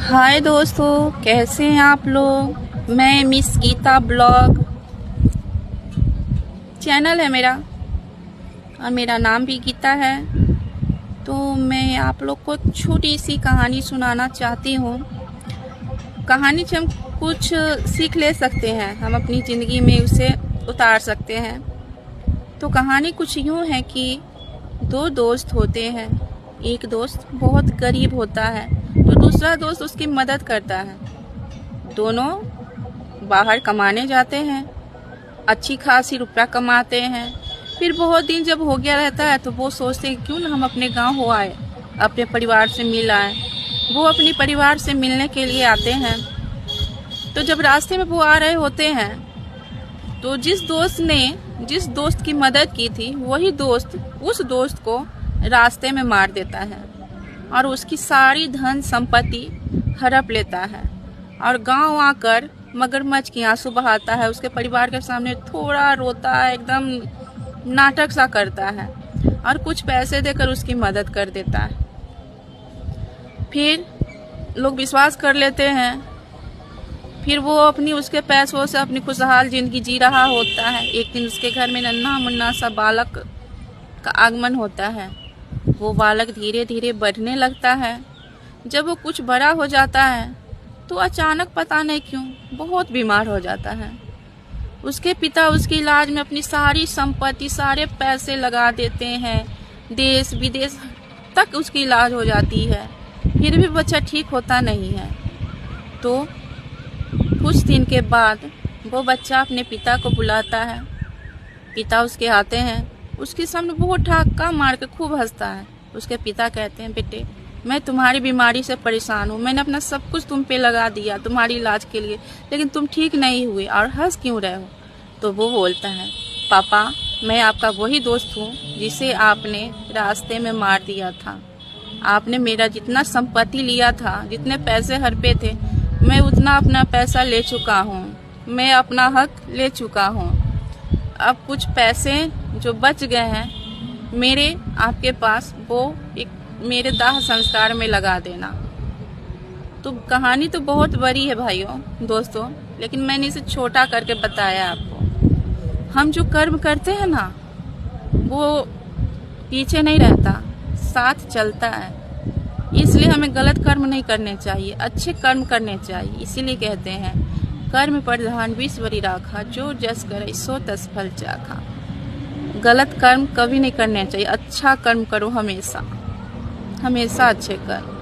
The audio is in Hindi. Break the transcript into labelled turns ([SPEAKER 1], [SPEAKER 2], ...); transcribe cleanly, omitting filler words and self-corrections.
[SPEAKER 1] हाय दोस्तों, कैसे हैं आप लोग। मैं मिस गीता ब्लॉग चैनल है मेरा और मेरा नाम भी गीता है। तो मैं आप लोग को छोटी सी कहानी सुनाना चाहती हूँ। कहानी से हम कुछ सीख ले सकते हैं, हम अपनी ज़िंदगी में उसे उतार सकते हैं। तो कहानी कुछ यूँ है कि दो दोस्त होते हैं। एक दोस्त बहुत गरीब होता है तो दूसरा दोस्त उसकी मदद करता है। दोनों बाहर कमाने जाते हैं, अच्छी खासी रुपया कमाते हैं। फिर बहुत दिन जब हो गया रहता है तो वो सोचते हैं क्यों ना हम अपने गांव हो आए, अपने परिवार से मिल आए। वो अपने परिवार से मिलने के लिए आते हैं। तो जब रास्ते में वो आ रहे होते हैं तो जिस दोस्त की मदद की थी वही दोस्त उस दोस्त को रास्ते में मार देता है और उसकी सारी धन संपत्ति हड़प लेता है और गांव आकर मगरमच्छ की आंसू बहाता है। उसके परिवार के सामने थोड़ा रोता है, एकदम नाटक सा करता है और कुछ पैसे देकर उसकी मदद कर देता है। फिर लोग विश्वास कर लेते हैं। फिर वो उसके पैसों से अपनी खुशहाल जिंदगी जी रहा होता है। एक दिन उसके घर में नन्हा मुन्ना सा बालक का आगमन होता है। वो बालक धीरे धीरे बढ़ने लगता है। जब वो कुछ बड़ा हो जाता है तो अचानक पता नहीं क्यों बहुत बीमार हो जाता है। उसके पिता उसके इलाज में अपनी सारी संपत्ति, सारे पैसे लगा देते हैं। देश विदेश तक उसकी इलाज हो जाती है, फिर भी बच्चा ठीक होता नहीं है। तो कुछ दिन के बाद वो बच्चा अपने पिता को बुलाता है। पिता उसके आते हैं, उसके सामने बहुत ठाक्का मार के खूब हंसता है। उसके पिता कहते हैं, बेटे मैं तुम्हारी बीमारी से परेशान हूँ, मैंने अपना सब कुछ तुम पे लगा दिया तुम्हारी इलाज के लिए, लेकिन तुम ठीक नहीं हुए और हंस क्यों रहे हो। तो वो बोलता है, पापा मैं आपका वही दोस्त हूँ जिसे आपने रास्ते में मार दिया था। आपने मेरा जितना संपत्ति लिया था, जितने पैसे हड़पे थे, मैं उतना अपना पैसा ले चुका हूँ, मैं अपना हक ले चुका हूँ। अब कुछ पैसे जो बच गए हैं मेरे आपके पास, वो एक मेरे दाह संस्कार में लगा देना। तो कहानी तो बहुत बड़ी है भाइयों दोस्तों, लेकिन मैंने इसे छोटा करके बताया आपको। हम जो कर्म करते हैं ना वो पीछे नहीं रहता, साथ चलता है। इसलिए हमें गलत कर्म नहीं करने चाहिए, अच्छे कर्म करने चाहिए। इसीलिए कहते हैं कर्म प्रधान विश्वरी राखा, जो जस करे सो तस फल चाखा। गलत कर्म कभी नहीं करने चाहिए, अच्छा कर्म करो हमेशा, हमेशा अच्छे कर्म।